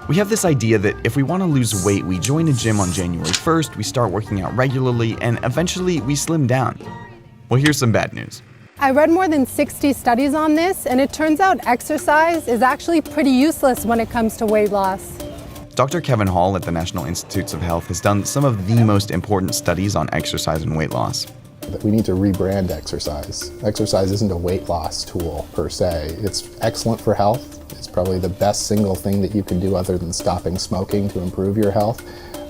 We have this idea that if we want to lose weight, we join a gym on January 1st, we start working out regularly, and eventually we slim down. Well, here's some bad news. I read more than 60 studies on this, and it turns out exercise is actually pretty useless when it comes to weight loss. Dr. Kevin Hall at the National Institutes of Health has done some of the most important studies on exercise and weight loss. We need to rebrand exercise. Exercise isn't a weight loss tool per se. It's excellent for health. It's probably the best single thing that you can do other than stopping smoking to improve your health.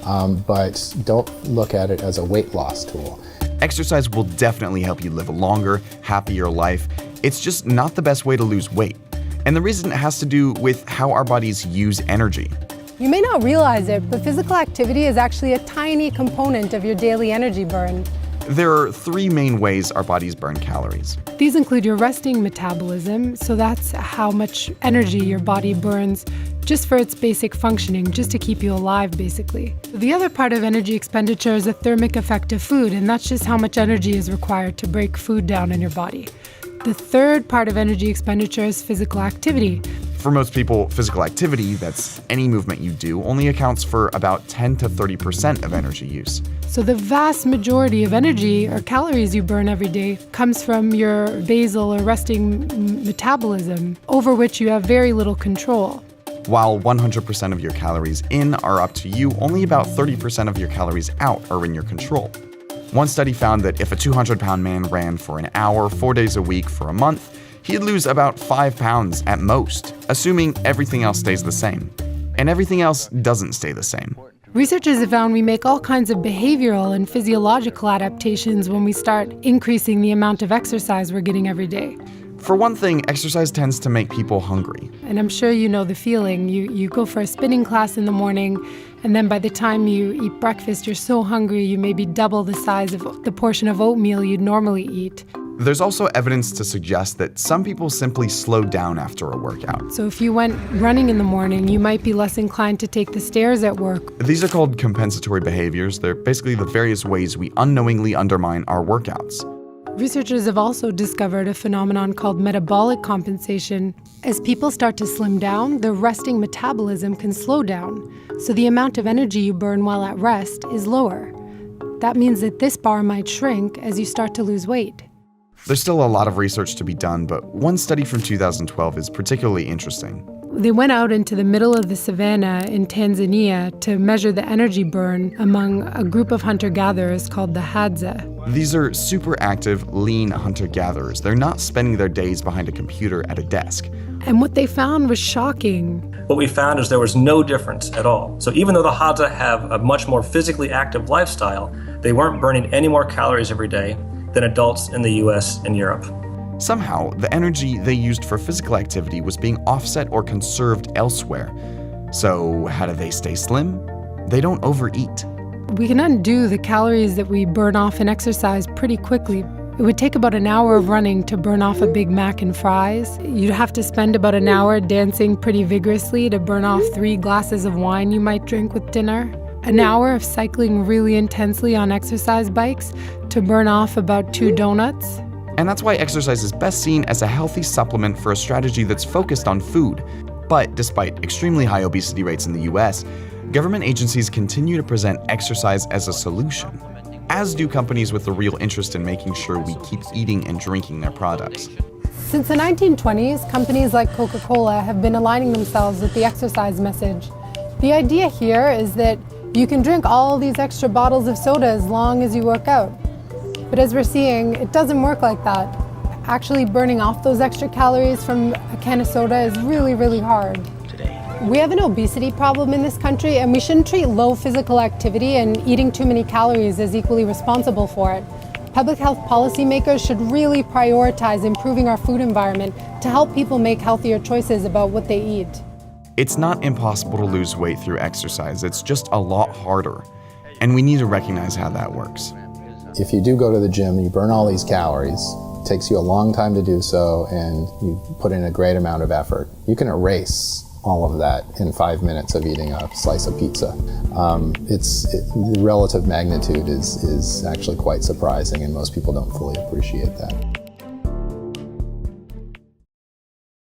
But don't look at it as a weight loss tool. Exercise will definitely help you live a longer, happier life. It's just not the best way to lose weight. And the reason it has to do with how our bodies use energy. You may not realize it, but physical activity is actually a tiny component of your daily energy burn. There are three main ways our bodies burn calories. These include your resting metabolism, so that's how much energy your body burns just for its basic functioning, just to keep you alive, basically. The other part of energy expenditure is the thermic effect of food, and that's just how much energy is required to break food down in your body. The third part of energy expenditure is physical activity. For most people, physical activity, that's any movement you do, only accounts for about 10 to 30% of energy use. So the vast majority of energy or calories you burn every day comes from your basal or resting metabolism, over which you have very little control. While 100% of your calories in are up to you, only about 30% of your calories out are in your control. One study found that if a 200-pound man ran for an hour, 4 days a week for a month, he'd lose about 5 pounds at most, assuming everything else stays the same. And everything else doesn't stay the same. Researchers have found we make all kinds of behavioral and physiological adaptations when we start increasing the amount of exercise we're getting every day. For one thing, exercise tends to make people hungry. And I'm sure you know the feeling. You go for a spinning class in the morning, and then by the time you eat breakfast, you're so hungry you maybe double the size of the portion of oatmeal you'd normally eat. There's also evidence to suggest that some people simply slow down after a workout. So if you went running in the morning, you might be less inclined to take the stairs at work. These are called compensatory behaviors. They're basically the various ways we unknowingly undermine our workouts. Researchers have also discovered a phenomenon called metabolic compensation. As people start to slim down, their resting metabolism can slow down, so the amount of energy you burn while at rest is lower. That means that this bar might shrink as you start to lose weight. There's still a lot of research to be done, but one study from 2012 is particularly interesting. They went out into the middle of the savannah in Tanzania to measure the energy burn among a group of hunter-gatherers called the Hadza. These are super active, lean hunter-gatherers. They're not spending their days behind a computer at a desk. And what they found was shocking. What we found is there was no difference at all. So even though the Hadza have a much more physically active lifestyle, they weren't burning any more calories every day than adults in the US and Europe. Somehow, the energy they used for physical activity was being offset or conserved elsewhere. So how do they stay slim? They don't overeat. We can undo the calories that we burn off in exercise pretty quickly. It would take about an hour of running to burn off a Big Mac and fries. You'd have to spend about an hour dancing pretty vigorously to burn off 3 glasses of wine you might drink with dinner. An hour of cycling really intensely on exercise bikes to burn off about 2 donuts. And that's why exercise is best seen as a healthy supplement for a strategy that's focused on food. But despite extremely high obesity rates in the US, government agencies continue to present exercise as a solution, as do companies with a real interest in making sure we keep eating and drinking their products. Since the 1920s, companies like Coca-Cola have been aligning themselves with the exercise message. The idea here is that you can drink all these extra bottles of soda as long as you work out. But as we're seeing, it doesn't work like that. Actually burning off those extra calories from a can of soda is really, really hard. We have an obesity problem in this country, and we shouldn't treat low physical activity and eating too many calories as equally responsible for it. Public health policymakers should really prioritize improving our food environment to help people make healthier choices about what they eat. It's not impossible to lose weight through exercise, it's just a lot harder. And we need to recognize how that works. If you do go to the gym, you burn all these calories. It takes you a long time to do so, and you put in a great amount of effort. You can erase all of that in 5 minutes of eating a slice of pizza. The relative magnitude is actually quite surprising, and most people don't fully appreciate that.